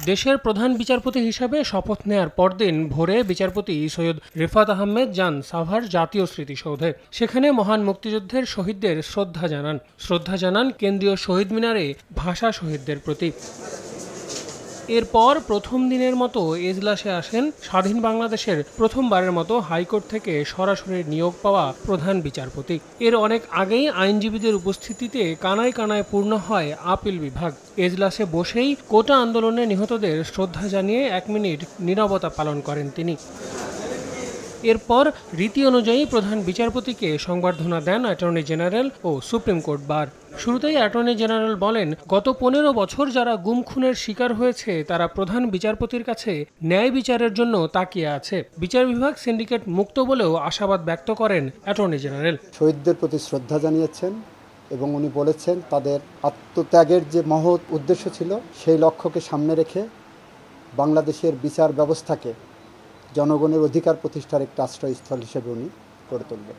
দেশের প্রধান বিচারপতি হিসেবে শপথ নেয়ার পরদিন ভোরে বিচারপতি সৈয়দ রেফাত আহমেদ যান সাভার জাতীয় স্মৃতিসৌধে। সেখানে মহান মুক্তিযুদ্ধের শহীদদের শ্রদ্ধা জানান কেন্দ্রীয় শহীদ মিনারে ভাষা শহীদদের প্রতি। এরপর প্রথম দিনের মতো এজলাসে আসেন স্বাধীন বাংলাদেশের প্রথমবারের মতো হাইকোর্ট থেকে সরাসরি নিয়োগ পাওয়া প্রধান বিচারপতি। এর অনেক আগেই আইনজীবীদের উপস্থিতিতে কানায় কানায় পূর্ণ হয় আপিল বিভাগ। এজলাসে বসেই কোটা আন্দোলনে নিহতদের শ্রদ্ধা জানিয়ে 1 মিনিট নীরবতা পালন করেন তিনি। এরপর রীতি অনুযায়ী প্রধান বিচারপতিকে সংবর্ধনা দেন অ্যাটর্নি জেনারেল ও সুপ্রিম কোর্ট বার। শুরুতেই অ্যাটর্নি জেনারেল বলেন, গত 15 বছর যারা গুম খুনের শিকার হয়েছে তারা প্রধান বিচারপতির কাছে ন্যায় বিচারের জন্য তাকিয়ে আছে। বিচার বিভাগ সিন্ডিকেট মুক্ত বলেও আশাবাদ ব্যক্ত করেন অ্যাটর্নি জেনারেল। শহীদদের প্রতি শ্রদ্ধা জানিয়েছেন এবং উনি বলেছেন তাদের আত্মত্যাগের যে মহৎ উদ্দেশ্য ছিল সেই লক্ষ্যকে সামনে রেখে বাংলাদেশের বিচার ব্যবস্থাকে জনগণের অধিকার প্রতিষ্ঠার একটি আশ্রয়স্থল হিসেবে উনি গড়ে তুলবেন।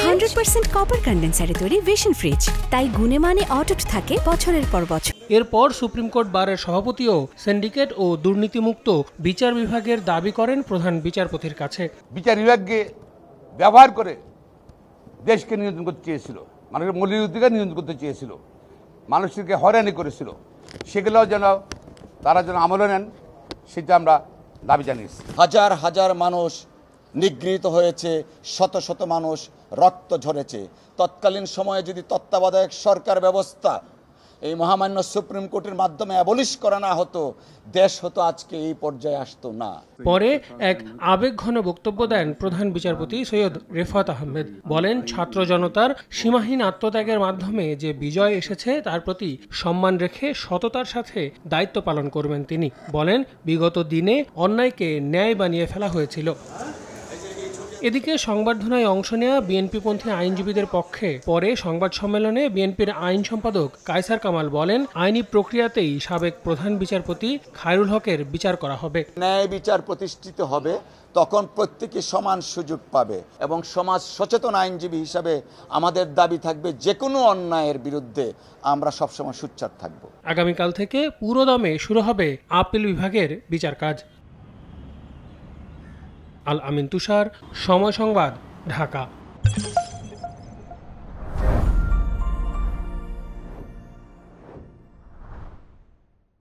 100% কপার কন্ডেন্সারে তৈরি ভিশন ফ্রিজ, তাই গুণে মানে অটুট থাকে বছরের পর বছর। এরপর সুপ্রিম কোর্ট বারের সভাপতিও সিন্ডিকেট ও দুর্নীতিমুক্ত বিচার বিভাগের দাবি করেন প্রধান বিচারপতির কাছে। বিচার বিভাগকে ব্যবহার করে দেশকে নিয়ন্ত্রণ করতে চেয়েছিল, মানুষের মৌলিক অধিকার নিয়ন্ত্রণ করতে চেয়েছিল, মানুষকে হয়রানি করেছিল, সেগুলো যেন তারা যেন আমলে নেন সেটা আমরা দাবি জানিয়েছি। হাজার হাজার মানুষ নিগৃহীত হয়েছে, শত শত মানুষ রক্ত ঝরেছে। তৎকালীন সময়ে যদি তত্ত্বাবধায়ক সরকার ব্যবস্থা এই মহামান্য সুপ্রিম কোর্টের মাধ্যমে অ্যাবলিশ করা না হতো, দেশ হতো আজকে এই পর্যায়ে আসতো না। পরে এক আবেগঘন বক্তব্য দেন প্রধান বিচারপতি সৈয়দ রেফাত আহমেদ। বলেন, ছাত্র জনতার সীমাহীন আত্মত্যাগের মাধ্যমে যে বিজয় এসেছে তার প্রতি সম্মান রেখে সততার সাথে দায়িত্ব পালন করবেন তিনি। বলেন, বিগত দিনে অন্যায়কে ন্যায় বানিয়ে ফেলা হয়েছিল। এদিকে সংবর্ধনায় অংশ নেওয়া বিএনপিপন্থী আইনজীবীদের পক্ষে পরে সংবাদ সম্মেলনে বিএনপির আইন সম্পাদক কায়সার কামাল বলেন, আইনি প্রক্রিয়াতেই সাবেক প্রধান বিচারপতি খায়রুল হকের বিচার করা হবে। ন্যায় বিচার প্রতিষ্ঠিত হবে, তখন প্রত্যেকে সমান সুযোগ পাবে এবং সমাজ সচেতন আইনজীবী হিসাবে আমাদের দাবি থাকবে যে কোনো অন্যায়ের বিরুদ্ধে আমরা সবসময় সোচ্চার থাকব। আগামীকাল থেকে পুরোদমে শুরু হবে আপিল বিভাগের বিচার কাজ। আল আমিন তুষার, সময় সংবাদ, ঢাকা।